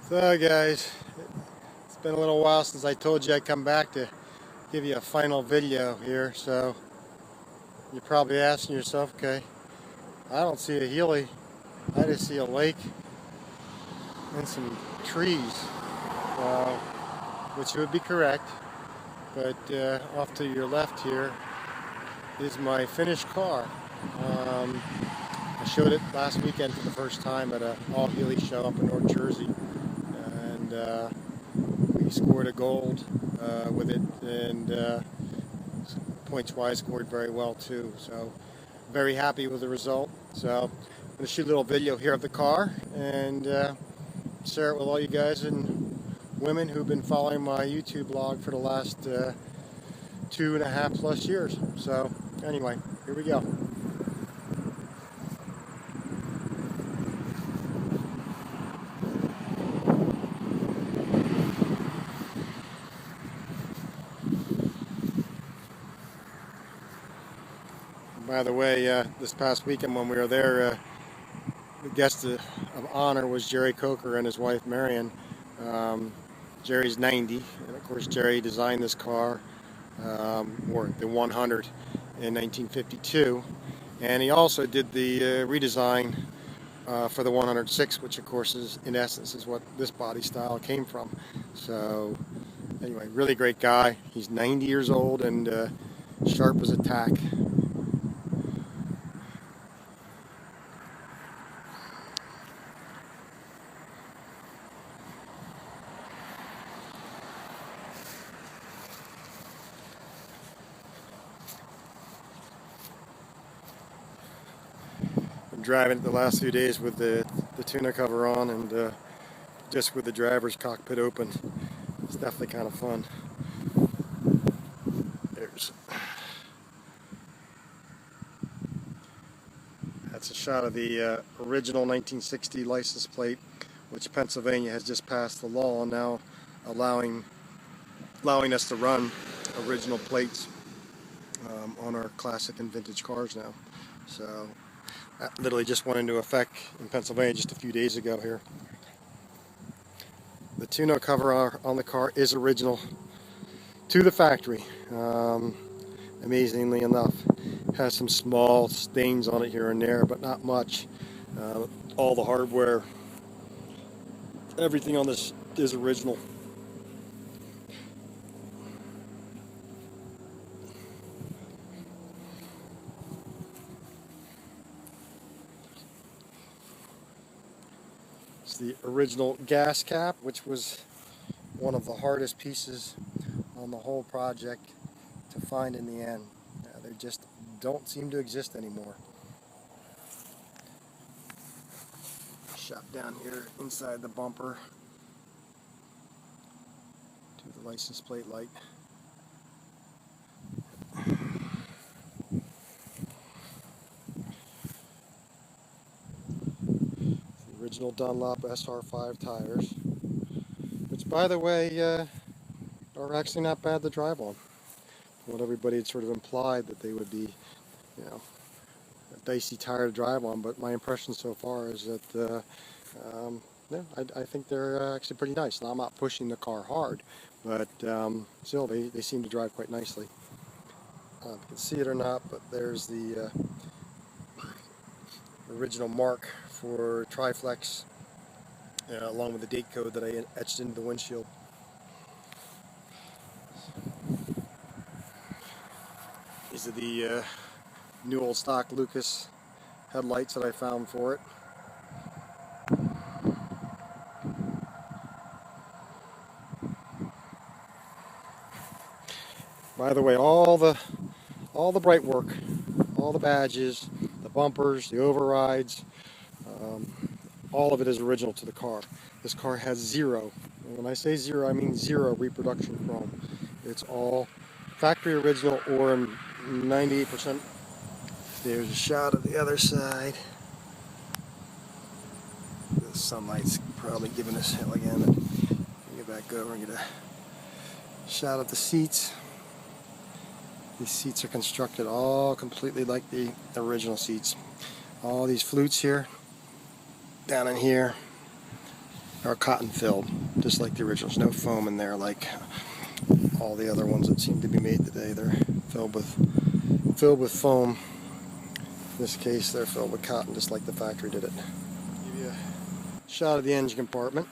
So guys, it's been a little while since I told you I'd come back to give you a final video here, so you're probably asking yourself, okay, I don't see a Healy, I just see a lake and some trees, uh, which would be correct, but off to your left here is my finished car. I showed it last weekend for the first time at an all Healy show up in North Jersey, and we scored a gold with it, and points-wise scored very well too. So very happy with the result. So I'm going to shoot a little video here of the car and share it with all you guys and women who've been following my YouTube blog for the last 2.5+ years. So anyway, here we go. By the way, this past weekend when we were there, the guest of honor was Jerry Coker and his wife Marion. Jerry's 90, and of course Jerry designed this car, or the 100, in 1952, and he also did the redesign for the 106, which of course is, in essence, is what this body style came from. So anyway, really great guy. He's 90 years old and sharp as a tack. Driving it the last few days with the tuna cover on and just with the driver's cockpit open. It's definitely kind of fun. That's a shot of the original 1960 license plate, which Pennsylvania has just passed the law now allowing us to run original plates on our classic and vintage cars now. So that literally just went into effect in Pennsylvania just a few days ago here. The tonneau cover on the car is original to the factory. Amazingly enough, it has some small stains on it here and there, but not much. All the hardware, everything on this is original. It's the original gas cap, which was one of the hardest pieces on the whole project to find in the end. They just don't seem to exist anymore. Shot down here inside the bumper to the license plate light. Original Dunlop SR5 tires, which by the way are actually not bad to drive on. What everybody had sort of implied that they would be, you know, a dicey tire to drive on, but my impression so far is that yeah, I think they're actually pretty nice. Now I'm not pushing the car hard, but still they seem to drive quite nicely. If you can see it or not, but there's the original mark for Triflex, along with the date code that I etched into the windshield. These are the new old stock Lucas headlights that I found for it. By the way, all the bright work, all the badges, the bumpers, the overrides, all of it is original to the car. This car has zero, and when I say zero, I mean zero reproduction chrome. It's all factory original, or 98%. There's a shot of the other side. The sunlight's probably giving us hell again. Get back over and get a shot of the seats. These seats are constructed all completely like the original seats. All these flutes here, down in here, are cotton filled, just like the originals. No foam in there like all the other ones that seem to be made today. They're filled with foam. In this case, they're filled with cotton, just like the factory did it. Give you a shot of the engine compartment.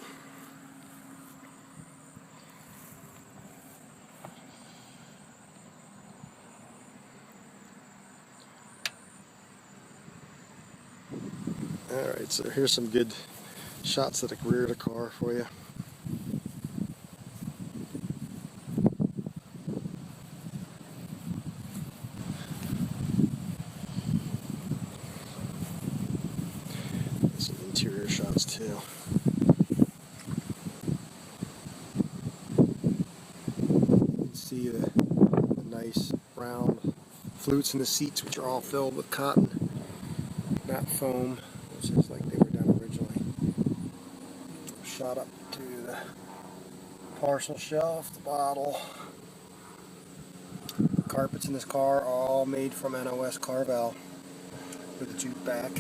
Alright, so here's some good shots of the rear of the car for you. Some interior shots too. You can see the nice round flutes in the seats, which are all filled with cotton, not foam, which is like they were done originally. Shot up to the parcel shelf, the bottle. The carpets in this car are all made from NOS Carvel with a jute back.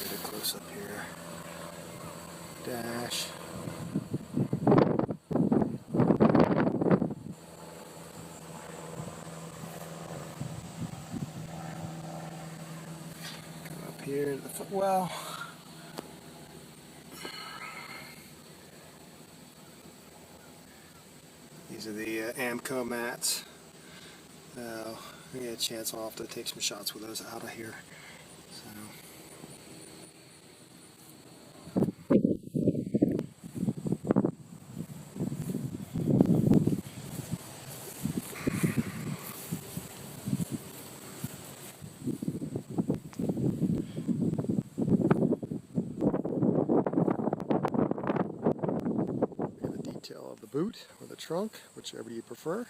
Get a close up here. Dash. Here to the footwell. These are the AMCO mats. I get a chance, I'll have to take some shots with those out of here. So. Detail of the boot or the trunk, whichever you prefer.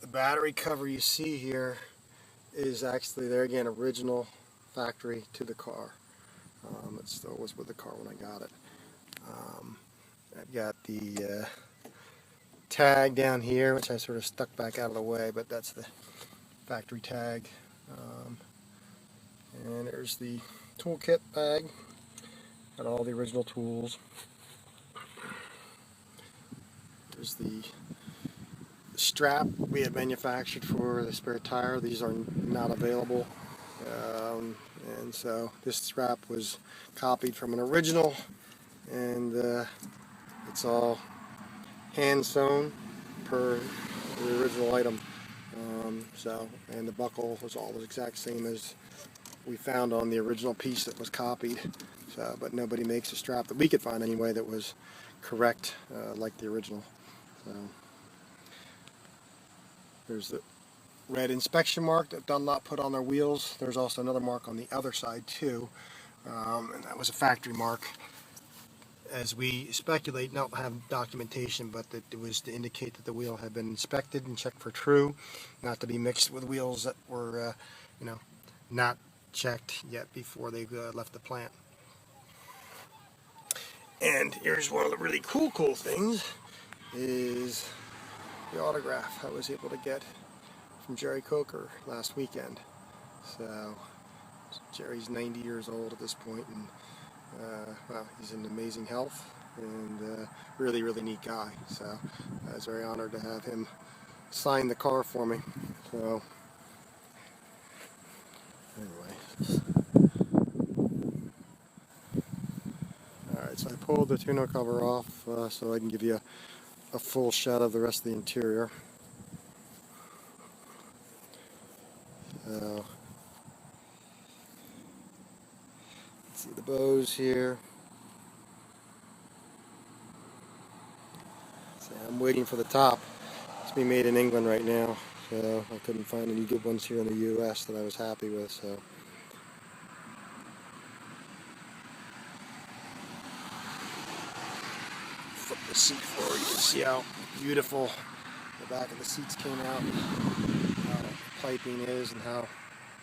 The battery cover you see here is actually, there again, original factory to the car. It still was with the car when I got it. I've got the tag down here, which I sort of stuck back out of the way, but that's the factory tag. And there's the toolkit bag. Got all the original tools. There's the strap we had manufactured for the spare tire. These are not available. And so this strap was copied from an original, and it's all hand sewn per the original item. And the buckle was all the exact same as we found on the original piece that was copied. So, but nobody makes a strap that we could find anyway that was correct like the original. So there's the red inspection mark that Dunlop put on their wheels. There's also another mark on the other side too, and that was a factory mark. As we speculate, don't have documentation, but that it was to indicate that the wheel had been inspected and checked for true, not to be mixed with wheels that were, not checked yet before they left the plant. And here's one of the really cool things, is the autograph I was able to get from Jerry Coker last weekend. So Jerry's 90 years old at this point, and well, he's in amazing health, and really neat guy. So I was very honored to have him sign the car for me. So anyway, alright, so I pulled the tonneau cover off so I can give you a full shot of the rest of the interior. So see the bows here. So I'm waiting for the top. It's being made in England right now, so I couldn't find any good ones here in the US that I was happy with. So flip the seat forward, you can see how beautiful the back of the seats came out, how the piping is, and how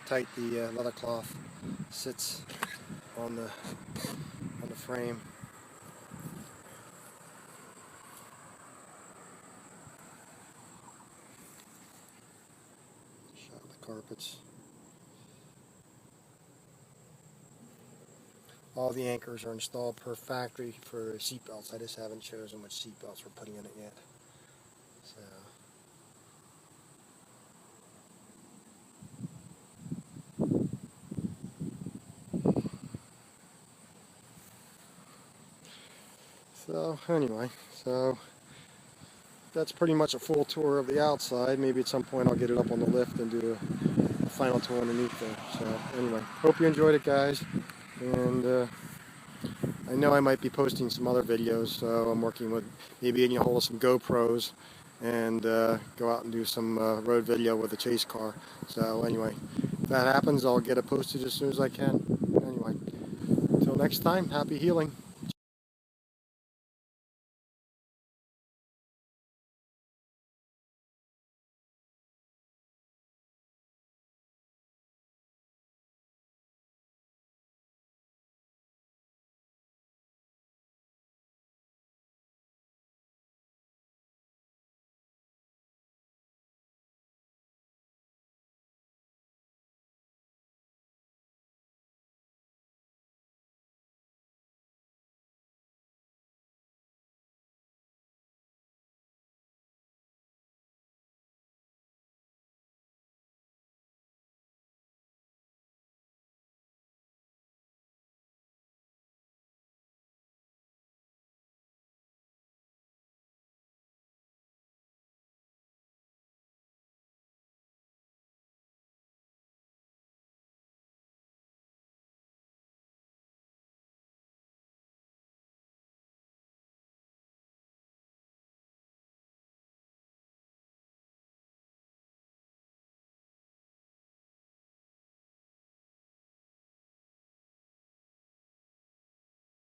tight the leather cloth sits on the frame. Shot of the carpets. All the anchors are installed per factory for seat belts. I just haven't chosen which seat belts we're putting in it yet. So anyway, that's pretty much a full tour of the outside. Maybe at some point I'll get it up on the lift and do a final tour underneath there. So anyway, hope you enjoyed it, guys. And I know I might be posting some other videos, so I'm working with maybe getting a hold of some GoPros and go out and do some road video with the chase car. So anyway, if that happens, I'll get it posted as soon as I can. Anyway, until next time, happy healing.